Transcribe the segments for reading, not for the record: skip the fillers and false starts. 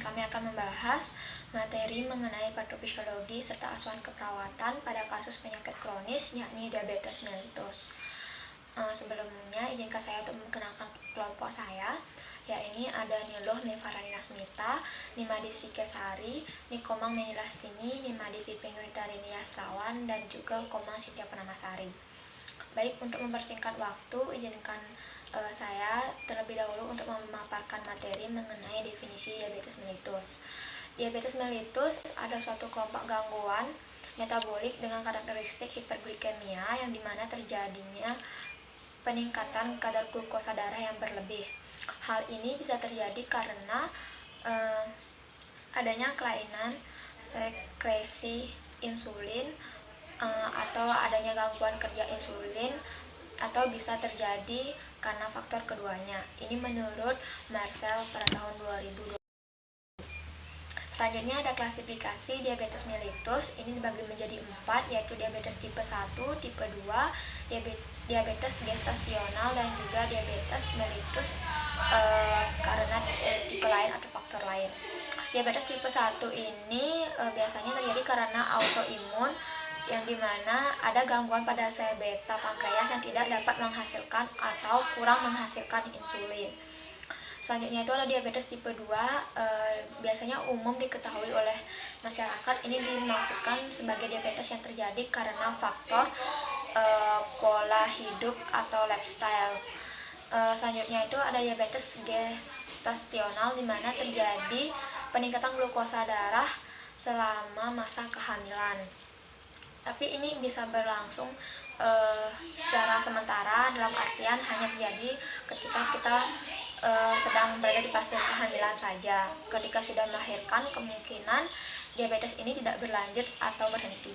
kami akan membahas materi mengenai patofisiologi serta asuhan keperawatan pada kasus penyakit kronis, yakni diabetes mellitus. Sebelumnya, izinkan saya untuk memperkenalkan kelompok saya, yakni ada Niluh Mifarina Smita, Nimadi Srikesari, Nikomang Menilastini, Nimadi Piping Yunitarini Yasrawan, dan juga Komang Sitya Purnamasari. Baik, untuk mempersingkat waktu, izinkan saya terlebih dahulu untuk memaparkan materi mengenai definisi diabetes mellitus. Diabetes mellitus ada suatu kelompok gangguan metabolik dengan karakteristik hiperglikemia yang dimana terjadinya peningkatan kadar glukosa darah yang berlebih. Hal ini bisa terjadi karena adanya kelainan sekresi insulin atau adanya gangguan kerja insulin, atau bisa terjadi karena faktor keduanya. Ini menurut Marcel pada tahun 2020. Selanjutnya ada klasifikasi diabetes mellitus. Ini dibagi menjadi 4, yaitu diabetes tipe 1, tipe 2, diabetes gestasional, dan juga diabetes mellitus karena tipe lain atau faktor lain. Diabetes tipe 1 ini biasanya terjadi karena autoimun, yang dimana ada gangguan pada sel beta pankreas yang tidak dapat menghasilkan atau kurang menghasilkan insulin. Selanjutnya itu ada diabetes tipe 2, biasanya umum diketahui oleh masyarakat. Ini dimaksudkan sebagai diabetes yang terjadi karena faktor pola hidup atau lifestyle. Selanjutnya itu ada diabetes gestasional, di mana terjadi peningkatan glukosa darah selama masa kehamilan. Tapi ini bisa berlangsung secara sementara, dalam artian hanya terjadi ketika kita sedang berada di fase kehamilan saja. Ketika sudah melahirkan, kemungkinan diabetes ini tidak berlanjut atau berhenti.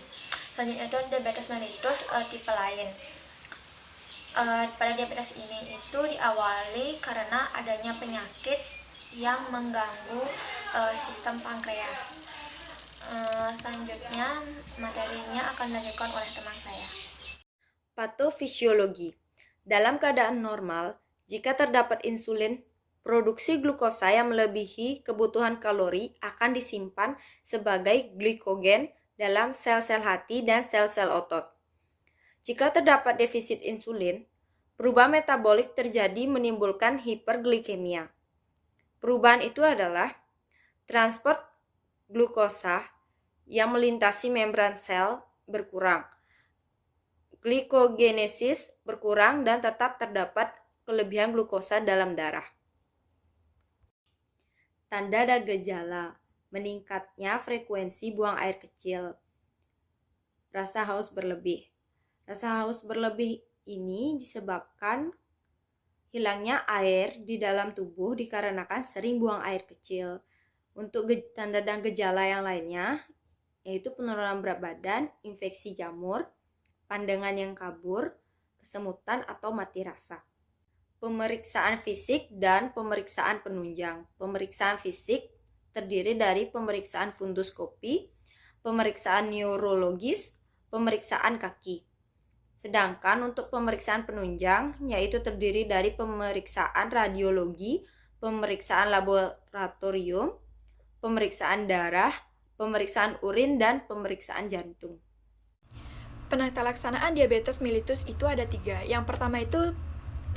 Selanjutnya itu diabetes mellitus tipe lain. Pada diabetes ini itu diawali karena adanya penyakit yang mengganggu sistem pankreas. Selanjutnya materinya akan dilanjutkan oleh teman saya. Patofisiologi. Dalam keadaan normal, jika terdapat insulin, produksi glukosa yang melebihi kebutuhan kalori akan disimpan sebagai glikogen dalam sel-sel hati dan sel-sel otot. Jika terdapat defisit insulin, perubahan metabolik terjadi menimbulkan hiperglikemia. Perubahan itu adalah transport glukosa yang melintasi membran sel berkurang, glikogenesis berkurang, dan tetap terdapat kelebihan glukosa dalam darah. Tanda dan gejala: meningkatnya frekuensi buang air kecil, rasa haus berlebih. Rasa haus berlebih ini disebabkan hilangnya air di dalam tubuh dikarenakan sering buang air kecil. Untuk tanda dan gejala yang lainnya, yaitu penurunan berat badan, infeksi jamur, pandangan yang kabur, kesemutan atau mati rasa. Pemeriksaan fisik dan pemeriksaan penunjang. Pemeriksaan fisik terdiri dari pemeriksaan funduskopi, pemeriksaan neurologis, pemeriksaan kaki. Sedangkan untuk pemeriksaan penunjang, yaitu terdiri dari pemeriksaan radiologi, pemeriksaan laboratorium, pemeriksaan darah, pemeriksaan urin, dan pemeriksaan jantung. Penata laksanaan diabetes mellitus itu ada 3. Yang pertama itu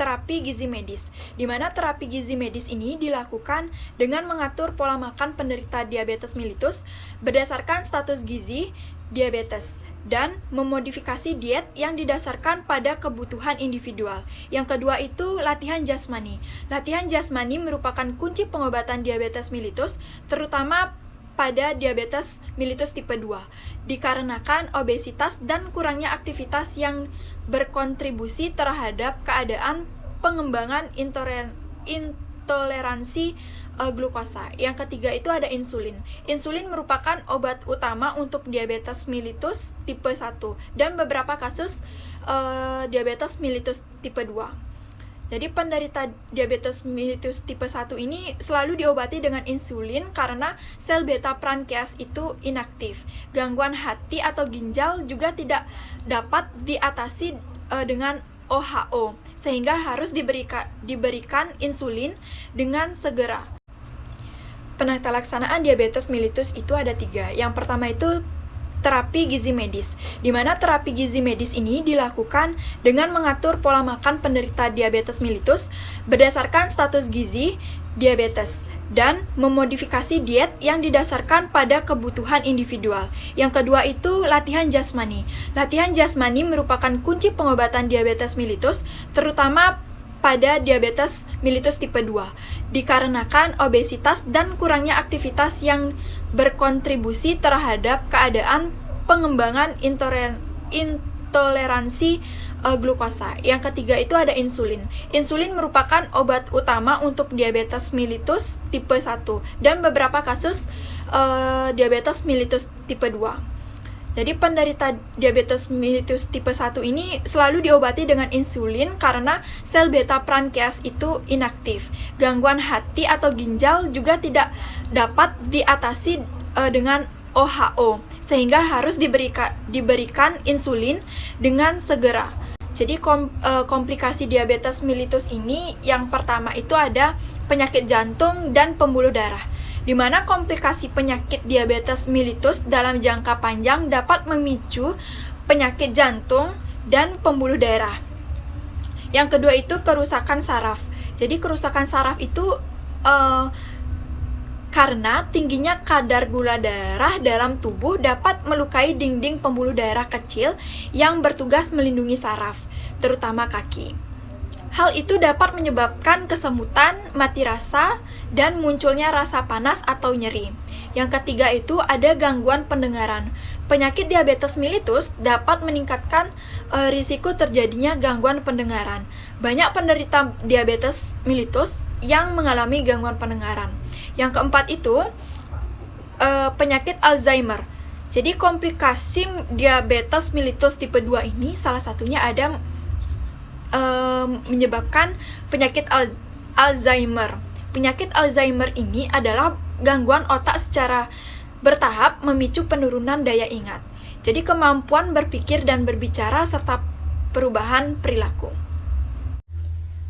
terapi gizi medis, di mana terapi gizi medis ini dilakukan dengan mengatur pola makan penderita diabetes mellitus berdasarkan status gizi diabetes dan memodifikasi diet yang didasarkan pada kebutuhan individual. Yang kedua itu latihan jasmani. Latihan jasmani merupakan kunci pengobatan diabetes mellitus, terutama pada diabetes mellitus tipe 2, dikarenakan obesitas dan kurangnya aktivitas yang berkontribusi terhadap keadaan pengembangan intoleransi glukosa. Yang ketiga itu ada insulin. Insulin merupakan obat utama untuk diabetes mellitus tipe 1 dan beberapa kasus diabetes mellitus tipe 2. Jadi penderita diabetes mellitus tipe 1 ini selalu diobati dengan insulin karena sel beta pankreas itu inaktif. Gangguan hati atau ginjal juga tidak dapat diatasi dengan OHO, sehingga harus diberikan insulin dengan segera. Penata laksanaan diabetes mellitus itu ada 3. Yang pertama itu terapi gizi medis, di mana terapi gizi medis ini dilakukan dengan mengatur pola makan penderita diabetes mellitus berdasarkan status gizi diabetes dan memodifikasi diet yang didasarkan pada kebutuhan individual. Yang kedua itu latihan jasmani. Latihan jasmani merupakan kunci pengobatan diabetes mellitus, terutama pada diabetes mellitus tipe 2, dikarenakan obesitas dan kurangnya aktivitas yang berkontribusi terhadap keadaan pengembangan intoleransi glukosa. Yang ketiga itu ada insulin. Insulin merupakan obat utama untuk diabetes mellitus tipe 1 dan beberapa kasus diabetes mellitus tipe 2. Jadi penderita diabetes mellitus tipe 1 ini selalu diobati dengan insulin karena sel beta pankreas itu inaktif. Gangguan hati atau ginjal juga tidak dapat diatasi dengan OHO, sehingga harus diberikan insulin dengan segera. Jadi komplikasi diabetes mellitus ini yang pertama itu ada penyakit jantung dan pembuluh darah, di mana komplikasi penyakit diabetes mellitus dalam jangka panjang dapat memicu penyakit jantung dan pembuluh darah. Yang kedua itu kerusakan saraf. Jadi kerusakan saraf itu karena tingginya kadar gula darah dalam tubuh dapat melukai dinding pembuluh darah kecil yang bertugas melindungi saraf, terutama kaki. Hal itu dapat menyebabkan kesemutan, mati rasa, dan munculnya rasa panas atau nyeri. Yang ketiga itu ada gangguan pendengaran. Penyakit diabetes mellitus dapat meningkatkan risiko terjadinya gangguan pendengaran. Banyak penderita diabetes mellitus yang mengalami gangguan pendengaran. Yang keempat itu penyakit Alzheimer. Jadi komplikasi diabetes mellitus tipe 2 ini salah satunya ada menyebabkan penyakit Alzheimer. Penyakit Alzheimer ini adalah gangguan otak secara bertahap memicu penurunan daya ingat. Jadi kemampuan berpikir dan berbicara serta perubahan perilaku.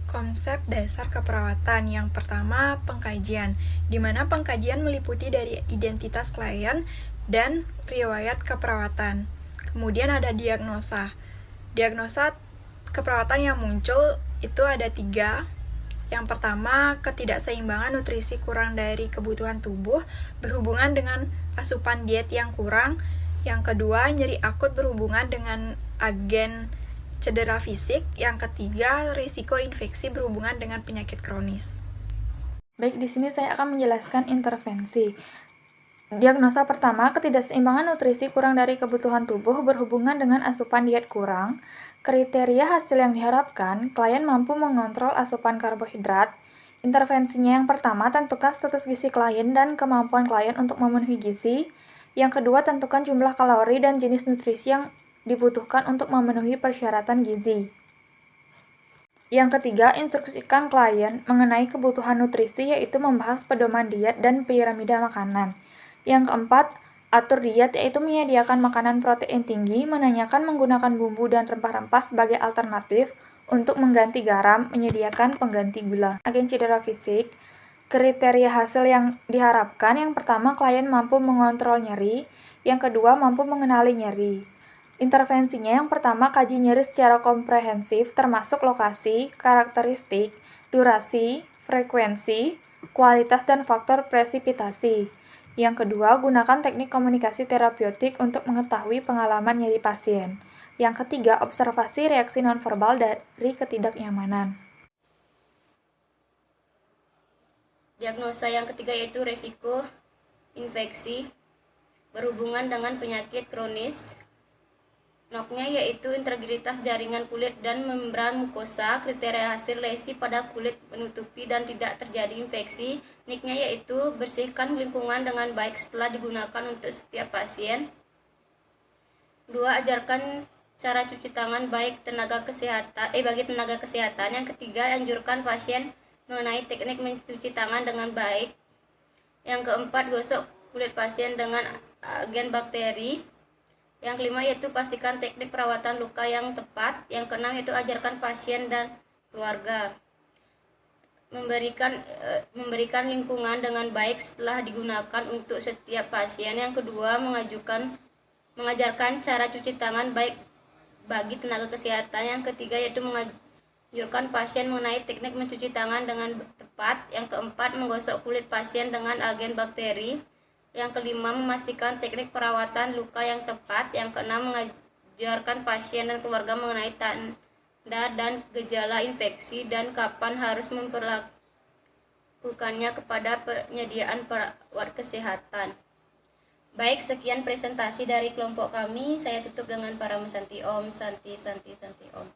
Konsep dasar keperawatan yang pertama pengkajian, di mana pengkajian meliputi dari identitas klien dan riwayat keperawatan. Kemudian ada diagnosa. Diagnosa keperawatan yang muncul itu ada 3. Yang pertama, ketidakseimbangan nutrisi kurang dari kebutuhan tubuh berhubungan dengan asupan diet yang kurang. Yang kedua, nyeri akut berhubungan dengan agen cedera fisik. Yang ketiga, risiko infeksi berhubungan dengan penyakit kronis. Baik, di sini saya akan menjelaskan intervensi. Diagnosa pertama, ketidakseimbangan nutrisi kurang dari kebutuhan tubuh berhubungan dengan asupan diet kurang. Kriteria hasil yang diharapkan, klien mampu mengontrol asupan karbohidrat. Intervensinya yang pertama, tentukan status gizi klien dan kemampuan klien untuk memenuhi gizi. Yang kedua, tentukan jumlah kalori dan jenis nutrisi yang dibutuhkan untuk memenuhi persyaratan gizi. Yang ketiga, instruksikan klien mengenai kebutuhan nutrisi, yaitu membahas pedoman diet dan piramida makanan. Yang keempat, atur diet, yaitu menyediakan makanan protein tinggi, menanyakan menggunakan bumbu dan rempah-rempah sebagai alternatif untuk mengganti garam, menyediakan pengganti gula. Agen cedera fisik, kriteria hasil yang diharapkan, yang pertama klien mampu mengontrol nyeri, yang kedua mampu mengenali nyeri. Intervensinya yang pertama, kaji nyeri secara komprehensif termasuk lokasi, karakteristik, durasi, frekuensi, kualitas, dan faktor presipitasi. Yang kedua, gunakan teknik komunikasi terapeutik untuk mengetahui pengalaman nyeri pasien. Yang ketiga, observasi reaksi nonverbal dari ketidaknyamanan. Diagnosa yang ketiga yaitu resiko infeksi berhubungan dengan penyakit kronis. NOK-nya yaitu integritas jaringan kulit dan membran mukosa. Kriteria hasil lesi pada kulit menutupi dan tidak terjadi infeksi. NIK-nya yaitu bersihkan lingkungan dengan baik setelah digunakan untuk setiap pasien. 2. Ajarkan cara cuci tangan bagi tenaga kesehatan. Yang ketiga, anjurkan pasien mengenai teknik mencuci tangan dengan baik. Yang keempat, gosok kulit pasien dengan agen bakteri. Yang kelima yaitu pastikan teknik perawatan luka yang tepat. Yang keenam yaitu ajarkan pasien dan keluarga. memberikan lingkungan dengan baik setelah digunakan untuk setiap pasien. Yang kedua, mengajarkan cara cuci tangan baik bagi tenaga kesehatan. Yang ketiga yaitu menganjurkan pasien mengenai teknik mencuci tangan dengan tepat. Yang keempat, menggosok kulit pasien dengan agen bakteri. Yang kelima, memastikan teknik perawatan luka yang tepat. Yang keenam, mengajarkan pasien dan keluarga mengenai tanda dan gejala infeksi dan kapan harus memperlakukannya kepada penyediaan perawat kesehatan. Baik, sekian presentasi dari kelompok kami. Saya tutup dengan Parama Santi Om. Santi Santi Santi Om.